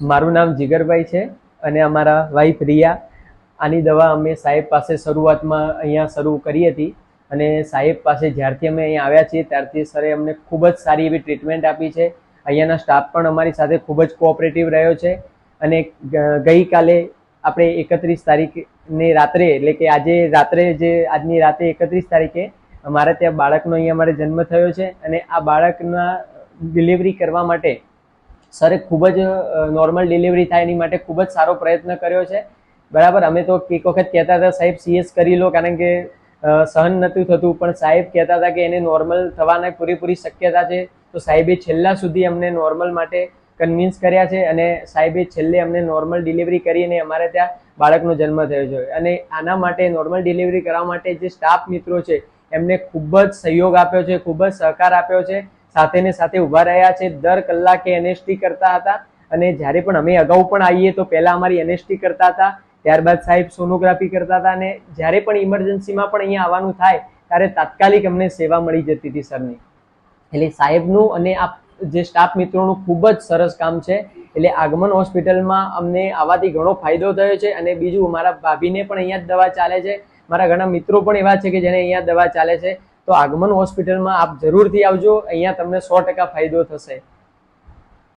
મારું નામ જીગરભાઈ છે અને અમારા વાઈફ રિયા. આની દવા અમે સાહેબ પાસે શરૂઆતમાં અહીંયા શરૂ કરી હતી અને સાહેબ પાસે જ્યારથી અમે અહીંયા આવ્યા છીએ ત્યારથી સરે અમને ખૂબ જ સારી એવી ટ્રીટમેન્ટ આપી છે. અહીંયાના સ્ટાફ પણ અમારી સાથે ખૂબ જ કોઓપરેટિવ રહ્યો છે અને ગઈકાલે આપણે 31 તારીખની રાત્રે એટલે કે આજે રાત્રે આજની રાતે 31 તારીખે અમારે ત્યાં બાળકનો અહીંયા અમારે જન્મ થયો છે અને આ બાળકના ડિલિવરી કરવા માટે સરે ખૂબ જ નોર્મલ ડિલિવરી થાય એની માટે ખૂબ જ સારો પ્રયત્ન કર્યો છે. બરાબર, અમે તો એક વખત કહેતા હતા સાહેબ CS કરી લો કારણ કે સહન નહોતું થતું, પણ સાહેબ કહેતા હતા કે એને નોર્મલ થવાના પૂરેપૂરી શક્યતા છે. તો સાહેબે છેલ્લા સુધી અમને નોર્મલ માટે કન્વિન્સ કર્યા છે અને સાહેબે છેલ્લે અમને નોર્મલ ડિલિવરી કરીને અમારે ત્યાં બાળકનો જન્મ થયો છે. અને આના માટે નોર્મલ ડિલિવરી કરવા માટે જે સ્ટાફ મિત્રો છે એમને ખૂબ જ સહયોગ આપ્યો છે, ખૂબ જ સહકાર આપ્યો છે, સાથે ને સાથે ઊભા રહ્યા છે. દર કલાકે NST કરતા હતા અને જ્યારે પણ અમે અગાઉ પણ આવીએ તો પહેલા અમારી NST કરતા હતા, ત્યારબાદ સાહેબ સોનોગ્રાફી કરતા હતા અને જ્યારે પણ ઇમરજન્સીમાં પણ અહીંયા આવવાનું થાય ત્યારે તાત્કાલિક અમને સેવા મળી જતી હતી સરની. એટલે સાહેબનું અને આ જે સ્ટાફ મિત્રોનું ખૂબ જ સરસ કામ છે. એટલે આગમન હોસ્પિટલમાં અમને આવવાથી ઘણો ફાયદો થયો છે. અને બીજું, મારા ભાભીને પણ અહીંયા જ દવા ચાલે છે, મારા ઘણા મિત્રો પણ એવા છે કે જેને અહીંયા દવા ચાલે છે. તો આગમન હોસ્પિટલમાં આપ જરૂરથી આવજો, અહીંયા તમને 100% ફાયદો થશે.